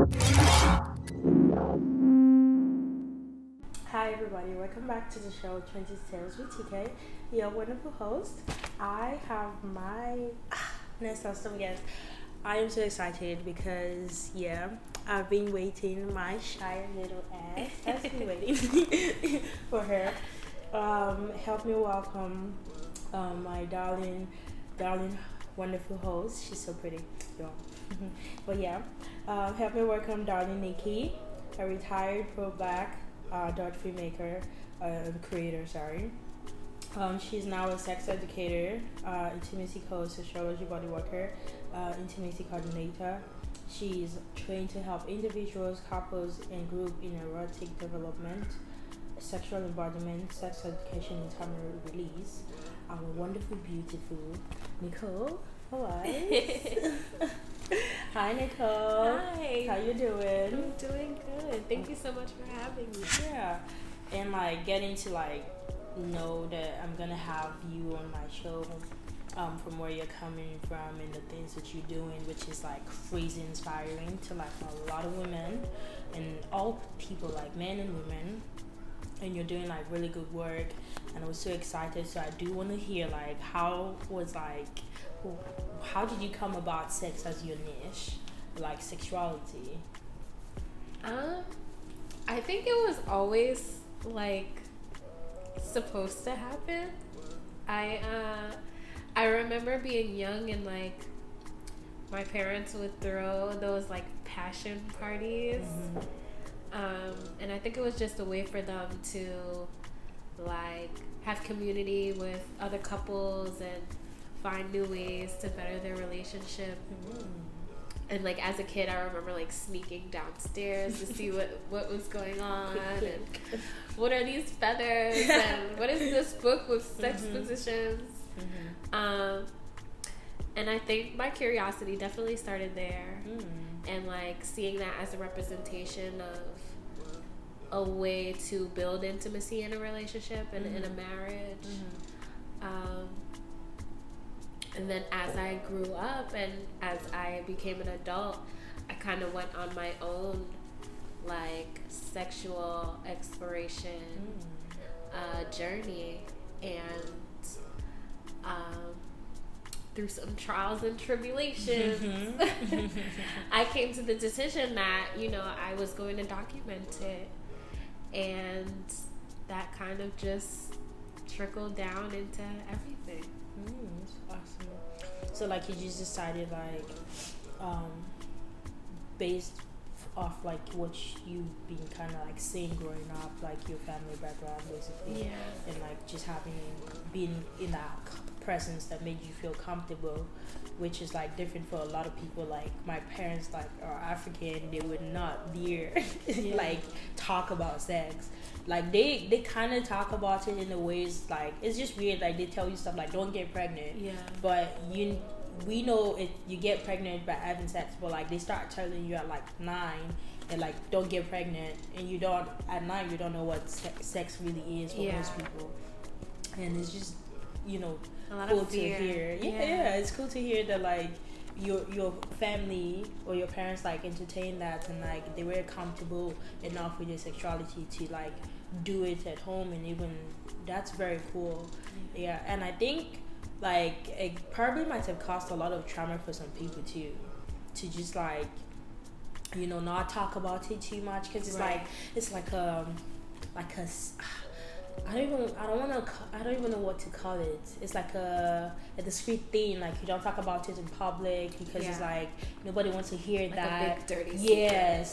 Hi everybody, welcome back to the show Twenties Tales with TK, your wonderful host. I have my next awesome guest. I am so excited because I've been waiting. My shy little ass has been waiting for her. Help me welcome my darling, wonderful host. She's so pretty, y'all. But help me welcome darling Nikki, a retired pro black dot filmmaker, creator. Sorry. She's now a sex educator, intimacy coach, sociology body worker, intimacy coordinator. She's trained to help individuals, couples, and group in erotic development, sexual embodiment, sex education, and trauma release. Our wonderful, beautiful Nicole Nawaz. Hi, Nicole. Hi. How you doing? I'm doing good. Thank you so much for having me. Yeah, and getting to know that I'm gonna have you on my show, from where you're coming from and the things that you're doing, which is crazy inspiring to a lot of women and all people, men and women, and you're doing really good work, and I was so excited. So I do want to hear how did you come about sex as your niche, sexuality? I think it was always supposed to happen. I remember being young and my parents would throw those passion parties. And I think it was just a way for them to have community with other couples and find new ways to better their relationship. And as a kid, I remember sneaking downstairs to see what was going on and what are these feathers and what is this book with sex positions. And I think my curiosity definitely started there, and seeing that as a representation of a way to build intimacy in a relationship and in a marriage. And then as I grew up and as I became an adult, I kind of went on my own sexual exploration journey, and through some trials and tribulations, I came to the decision that I was going to document it, and that kind of just trickled down into everything. That's awesome. So you just decided based off what you've been kind of seeing growing up, your family background basically, and just being in that presence that made you feel comfortable, which is different for a lot of people. My parents are African, they would not dare talk about sex. They kind of talk about it in a ways it's just weird. They tell you stuff don't get pregnant, but we know if you get pregnant by having sex, but they start telling you at 9 and don't get pregnant, and you don't at 9 you don't know what sex really is for most people, and it's just a lot cool of to hear. It's cool to hear that your family or your parents entertain that, and they were comfortable enough with your sexuality to do it at home, and even that's very cool. And I think it probably might have caused a lot of trauma for some people too, to just not talk about it too much, because it's I don't even know what to call it. It's a discreet thing. You don't talk about it in public because it's nobody wants to hear that. A big dirty secret.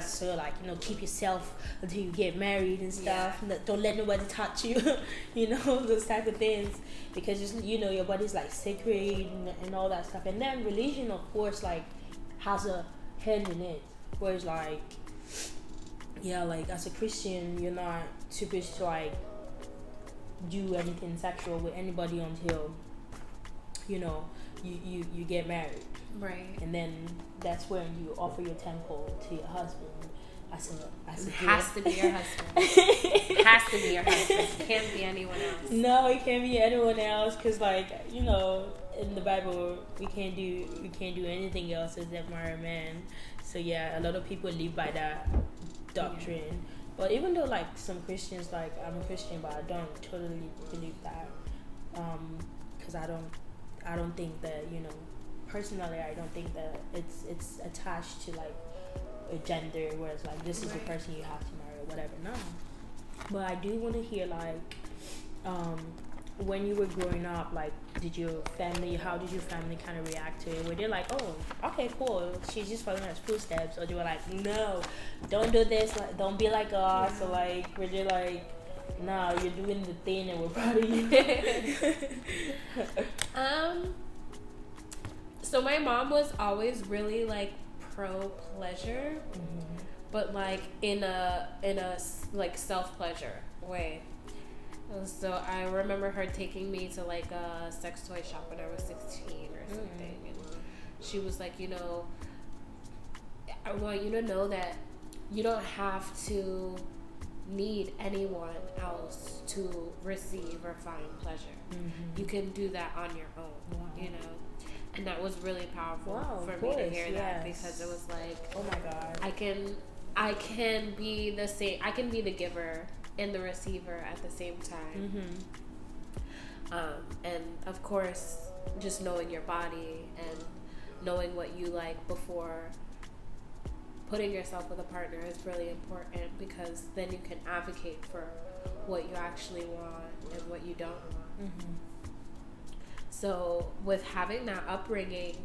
So keep yourself until you get married and stuff. Don't let nobody touch you. Those type of things, because your body's sacred and all that stuff. And then religion, of course, has a hand in it. Whereas as a Christian, you're not supposed to do anything sexual with anybody until you get married, right? And then that's when you offer your temple to your husband. It has to be your husband. It has to be your husband. It can't be anyone else. No, it can't be anyone else, because in the Bible we can't do anything else except marry a man. So yeah, a lot of people live by that doctrine. But even though like some Christians, like I'm a Christian, but I don't totally believe that, because I don't think that, personally I don't think that it's attached to like a gender where it's like this is the person you have to marry or whatever. No, but I do want to hear like, when you were growing up, like, how did your family kind of react to it? Were they like, oh, okay, cool, she's just following us footsteps, or they were like, no, don't do this, like, don't be like us, or like, were they like, nah, you're doing the thing and we're proud of you? So my mom was always really like pro pleasure, but like in a like self pleasure way. So I remember her taking me to like a sex toy shop when I was 16 or something, and she was like, I want you to know that you don't have to need anyone else to receive or find pleasure. You can do that on your own, and that was really powerful for me to hear that, because it was like, oh my God, I can be the same, I can be the giver and the receiver at the same time. And of course, just knowing your body and knowing what you like before putting yourself with a partner is really important, because then you can advocate for what you actually want and what you don't want. So with having that upbringing,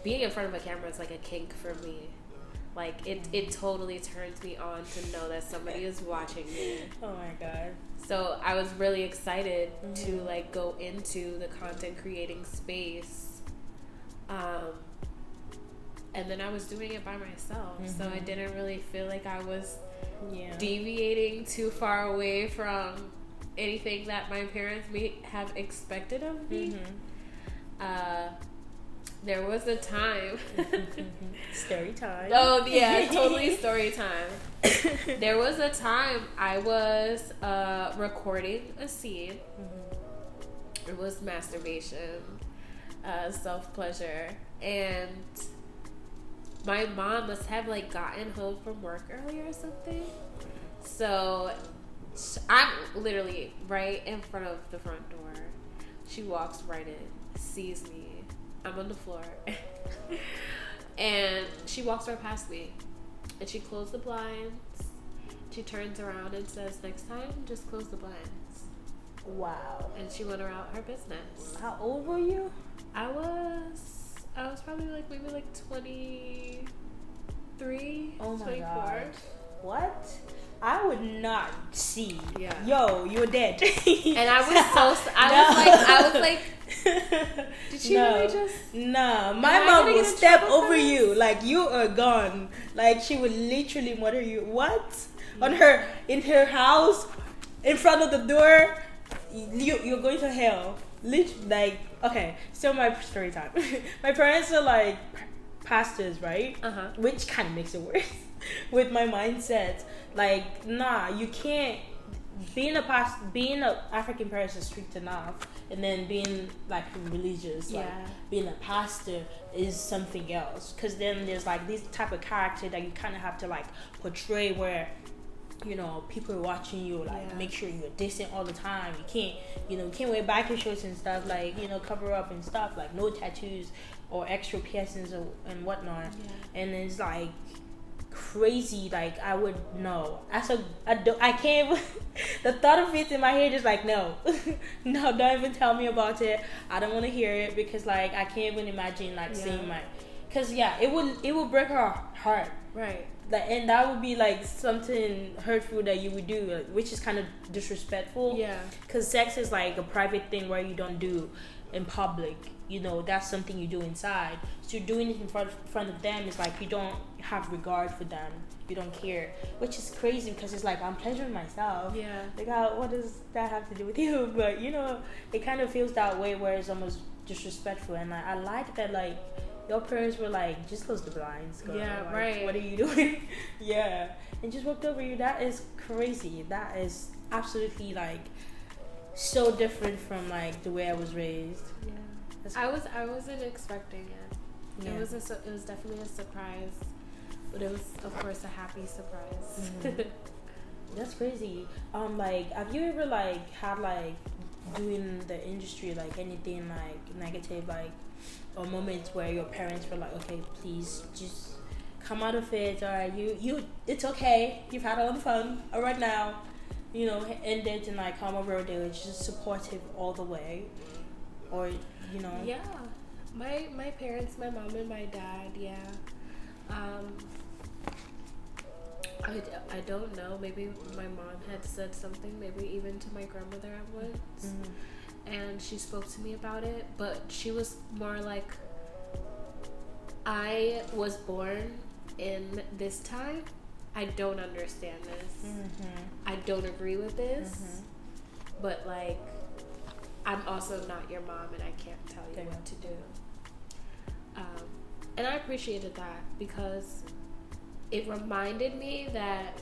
being in front of a camera is like a kink for me. Like it totally turns me on to know that somebody is watching me. Oh my God. So I was really excited to like go into the content creating space. And then I was doing it by myself. So I didn't really feel like I was deviating too far away from anything that my parents may have expected of me. There was a time. Story time. Oh, yeah, totally story time. There was a time I was recording a scene. It was masturbation, self-pleasure, and my mom must have like gotten home from work early or something. So I'm literally right in front of the front door. She walks right in, sees me. I'm on the floor. And she walks right past me. And she closed the blinds. She turns around and says, next time, just close the blinds. Wow. And she went around her business. How old were you? I was probably like maybe like 23, oh my 24. God. What? I would not see. Yeah. Yo, you're dead. And I was like, did she really just? No, my mom will step over you. Like, you are gone. Like, she would literally murder you. What? In her house, in front of the door, you're going to hell. Like, okay, so my story time. My parents are like pastors, right? Which kind of makes it worse with my mindset. Like, nah, you can't. Being a African person is strict enough, and then being like religious, like being a pastor is something else. Because then there's like this type of character that you kind of have to like portray, where people are watching you, like make sure you're decent all the time. You can't wear biker shorts and stuff, like cover up and stuff, like no tattoos or extra piercings and whatnot. And it's like crazy. Like, I would know. I can't even, the thought of it in my head is like, no, don't even tell me about it. I don't want to hear it, because like I can't even imagine like seeing my, because it would break her heart, right? Like, and that would be like something hurtful that you would do, which is kind of disrespectful. Because sex is like a private thing where you don't do in public. That's something you do inside. So doing it in front of them is like you don't have regard for them. You don't care, which is crazy, because it's like I'm pleasuring myself. Like, what does that have to do with you? But it kind of feels that way, where it's almost disrespectful. And I like that, like, your parents were like, just close the blinds, girl. Like, right. What are you doing? And just walked over you. That is crazy. That is absolutely like so different from like the way I was raised. Yeah. That's, I wasn't expecting it. yeah. It was definitely a surprise, but it was of course a happy surprise. Mhm. That's crazy. Like, have you ever like had like doing the industry like anything like negative, like, or moments where your parents were like, okay, please just come out of it, or it's okay, you've had a lot of fun, all right now, end it, and like come over, they were just supportive all the way, or Yeah, my parents, my mom and my dad. Yeah, um, I don't know. Maybe my mom had said something, maybe even to my grandmother at once, and she spoke to me about it. But she was more like, I was born in this time. I don't understand this. I don't agree with this. But like, I'm also not your mom, and I can't tell you what to do. And I appreciated that because it reminded me that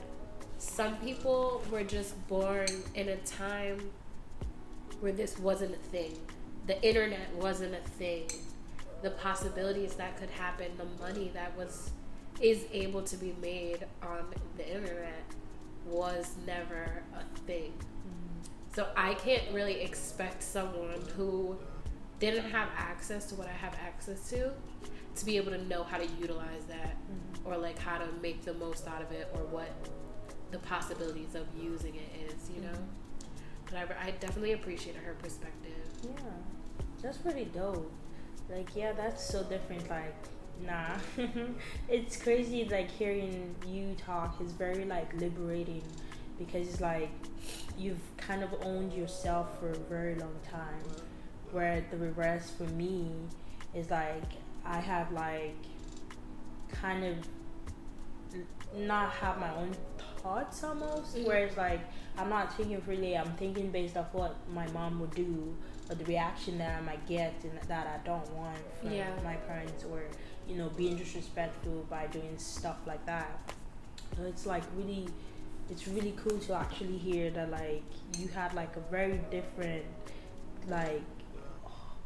some people were just born in a time where this wasn't a thing. The internet wasn't a thing. The possibilities that could happen, the money that is able to be made on the internet was never a thing. So I can't really expect someone who didn't have access to what I have access to be able to know how to utilize that, or like how to make the most out of it, or what the possibilities of using it is, But I definitely appreciated her perspective. Yeah, that's pretty dope. Like, yeah, that's so different. Like, nah. It's crazy, like, hearing you talk is very, like, liberating, because it's like you've kind of owned yourself for a very long time, where the reverse for me is like I have like kind of not have my own thoughts almost, where it's like I'm not thinking freely, I'm thinking based off what my mom would do, or the reaction that I might get, and that I don't want from my parents, or being disrespectful by doing stuff like that. So it's like it's really cool to actually hear that like you had like a very different like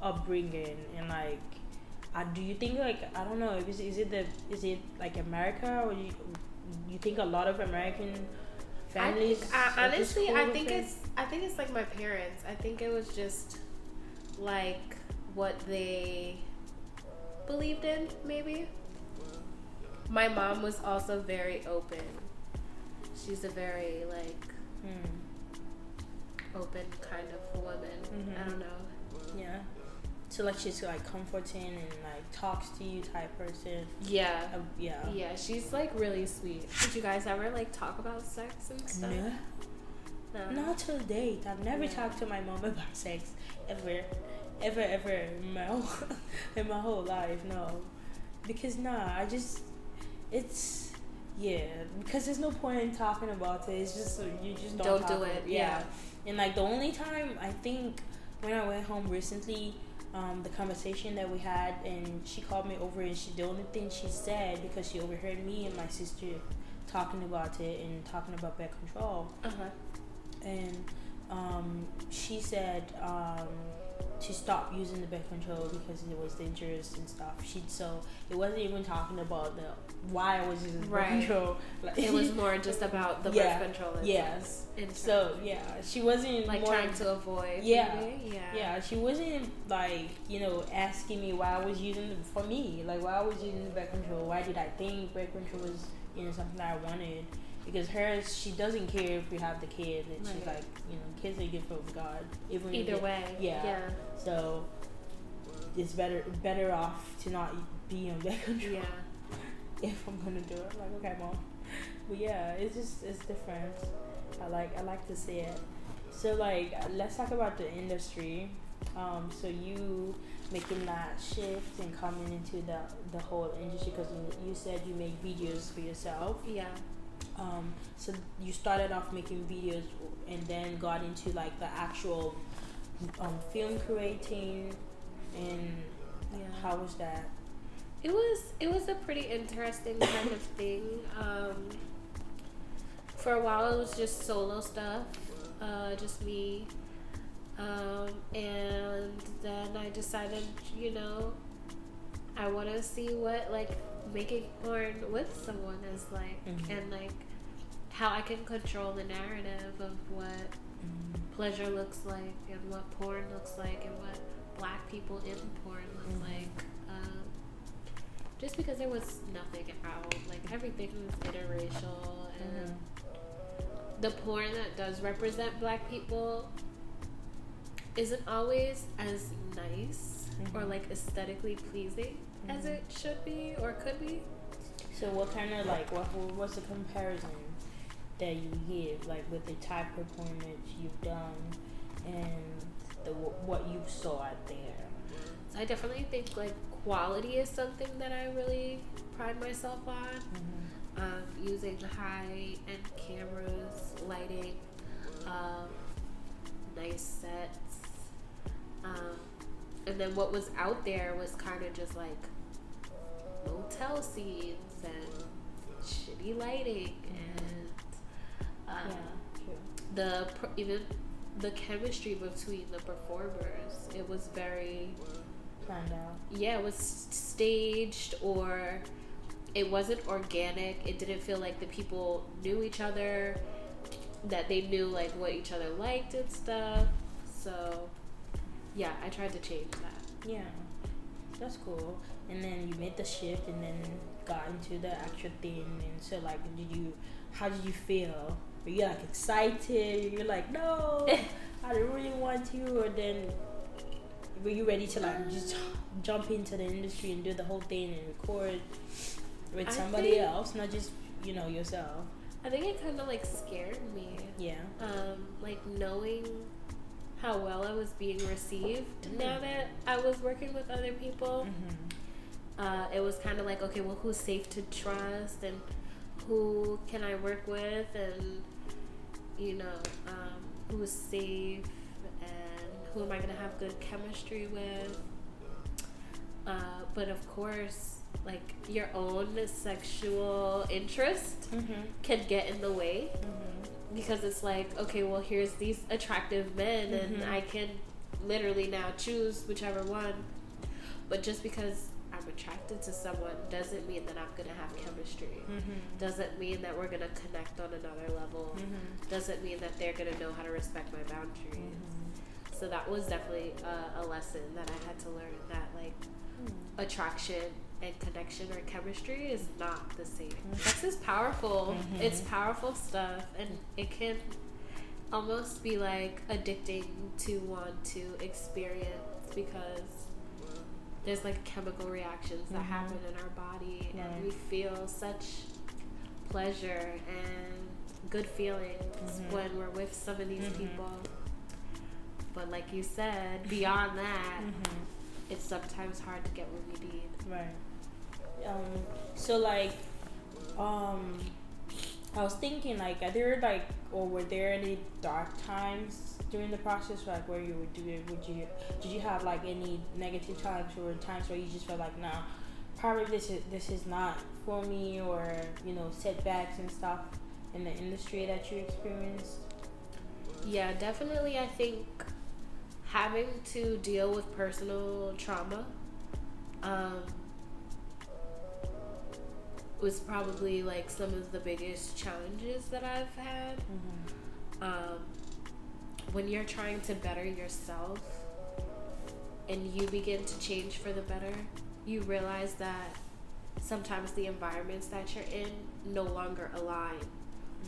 upbringing, and like do you think, like, I don't know, is it like America, or you think a lot of American families? Honestly, I think it's like my parents. I think it was just like what they believed in, maybe. My mom was also very open. She's a very like open kind of woman. I don't know. Yeah. So like she's like comforting and like talks to you type person. Yeah. Yeah. She's like really sweet. Did you guys ever like talk about sex and stuff? No. Not till date. I've never talked to my mom about sex ever in my whole life. No, because because there's no point in talking about it. It's just you just don't do it. Yeah. And like the only time I think when I went home recently, the conversation that we had, and she called me over, and the only thing she said, because she overheard me and my sister talking about it and talking about birth control, and she said to stop using the birth control because it was dangerous and stuff. So it wasn't even talking about why I was using the birth control. Like, it was more just about the birth control. Yes. So she wasn't like trying to avoid. Yeah. She wasn't like asking me why I was using it for me. Like why I was using the birth control. Why did I think birth control was something that I wanted? Because she doesn't care if we have the kid, and she's like, kids are a gift from God. Either way. Yeah. So it's better off to not be on birth control. Yeah. If I'm gonna do it, I'm like, okay, mom. But yeah, it's different. I like to see it. So like, let's talk about the industry. So you making that shift and coming into the whole industry, because you said you make videos for yourself. Yeah. So you started off making videos and then got into like the actual film creating, and how was that? It was a pretty interesting kind of thing. For a while it was just solo stuff, just me And then I decided, I want to see what like making porn with someone is like, and like how I can control the narrative of what pleasure looks like and what porn looks like and what black people in porn look like. Just because there was nothing out, like everything was interracial, and the porn that does represent black people isn't always as nice or like aesthetically pleasing as it should be or could be. So what kind of like what's the comparison that you give, like with the type of porn that you've done and what you saw out there? So I definitely think like quality is something that I really pride myself on. Using high-end cameras, lighting, nice sets, and then what was out there was kind of just like motel scenes and shitty lighting and even the chemistry between the performers, it was very planned out. Yeah, it was staged, or it wasn't organic. It didn't feel like the people knew each other, that they knew like what each other liked and stuff. So yeah, I tried to change that. Yeah, that's cool. And then you made the shift and then got into the actual thing. And so like, how did you feel? Were you like excited? You're like, no, I don't really want to. Or then were you ready to like just jump into the industry and do the whole thing and record with somebody else, not just yourself? I think it kind of like scared me. Yeah. Like knowing how well I was being received now that I was working with other people. It was kind of like, okay, well, who's safe to trust and who can I work with, and who's safe and who am I gonna have good chemistry with. But of course, like your own sexual interest can get in the way, because it's like, okay, well, here's these attractive men and I can literally now choose whichever one. But just because I'm attracted to someone doesn't mean that I'm gonna have chemistry. Doesn't mean that we're gonna connect on another level. Doesn't mean that they're gonna know how to respect my boundaries. So that was definitely a lesson that I had to learn, that like attraction and connection or chemistry is not the same. Sex is powerful. It's powerful stuff, and it can almost be like addicting to want to experience, because there's like chemical reactions that happen in our body, and we feel such pleasure and good feelings when we're with some of these people. But like you said, beyond that, it's sometimes hard to get what we need. Right. So like, I was thinking like, were there any dark times during the process, like where you would do it? Did you have like any negative times, or times where you just felt like, nah, probably this is not for me, or setbacks and stuff in the industry that you experienced? Yeah, definitely. I think having to deal with personal trauma was probably like some of the biggest challenges that I've had. When you're trying to better yourself and you begin to change for the better, you realize that sometimes the environments that you're in no longer align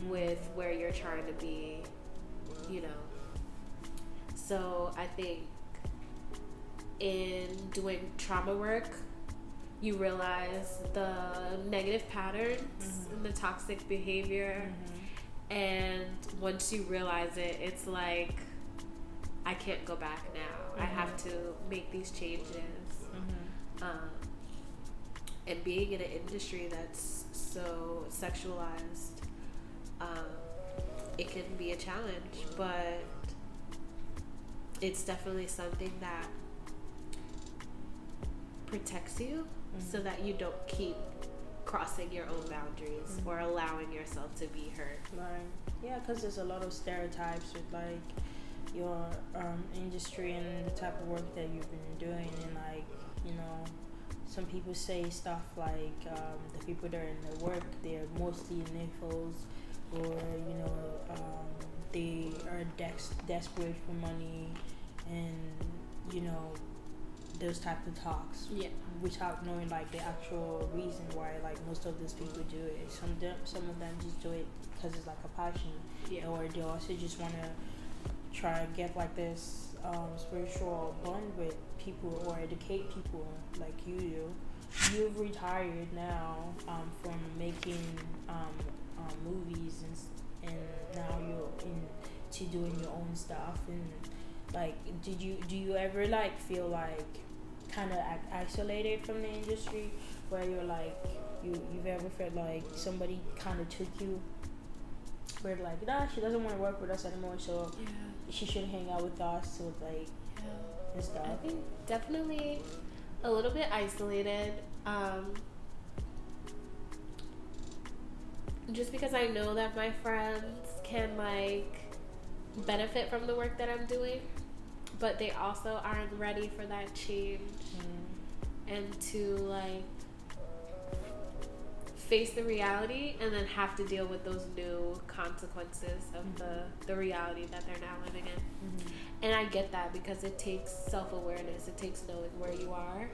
with where you're trying to be, So I think in doing trauma work, you realize the negative patterns and the toxic behavior. And once you realize it, it's like, I can't go back now. I have to make these changes. And being in an industry that's so sexualized, it can be a challenge, but it's definitely something that protects you so that you don't keep crossing your own boundaries or allowing yourself to be hurt. Right. Yeah, because there's a lot of stereotypes with like your industry and the type of work that you've been doing, and like, you know, some people say stuff like the people that are in the work, they're mostly nifos, or you know, they are desperate for money, and you know, those type of talks. Yeah. Without knowing like the actual reason why like most of these people do it. Some of them just do it because it's like a passion, Yeah. or they also just want to try to get like this spiritual bond with people or educate people like you do. You've retired now from making movies, and now you're into doing your own stuff. And like, do you ever like feel like kind of isolated from the industry, where you're like you've ever felt like somebody kind of took you, where like, nah, she doesn't want to work with us anymore, so Yeah. she shouldn't hang out with us, so like, Yeah. and stuff. I think definitely a little bit isolated. Just because I know that my friends can like benefit from the work that I'm doing, but they also aren't ready for that change and to like face the reality and then have to deal with those new consequences of the reality that they're now living in. And I get that, because it takes self-awareness, it takes knowing where you are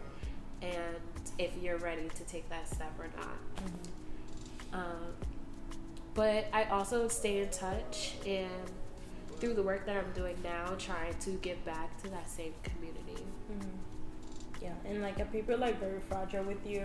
and if you're ready to take that step or not. But I also stay in touch, and through the work that I'm doing now, trying to give back to that same community. Yeah, and like, are people like very fragile with you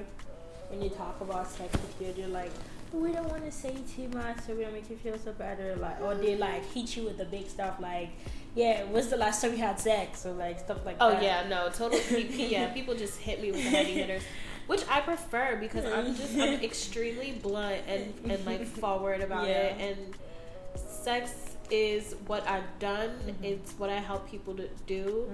when you talk about sex with you? They're like, we don't want to say too much, so we don't make you feel so bad, or like, or they like hit you with the big stuff, like, yeah, when's the last time you had sex, or like stuff like that. Oh yeah, no, totally. Yeah, people just hit me with the heavy hitters, which I prefer, because I'm extremely blunt and like forward about it. And sex is what I've done. It's what I help people to do.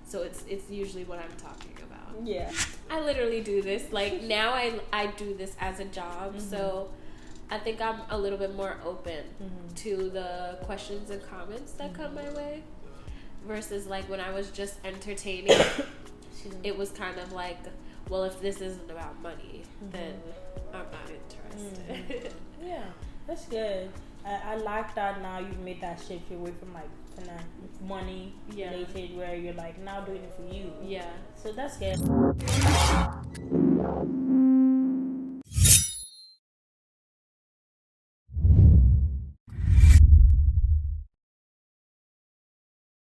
So it's usually what I'm talking about. Yeah, I literally do this. Like, now I do this as a job. So I think I'm a little bit more open to the questions and comments that come my way, versus like when I was just entertaining. It was kind of like, well, if this isn't about money, then I'm not interested. Yeah, that's good. I like that now you've made that shift away from like kind of money related, where you're like now doing it for you. Yeah. So that's good.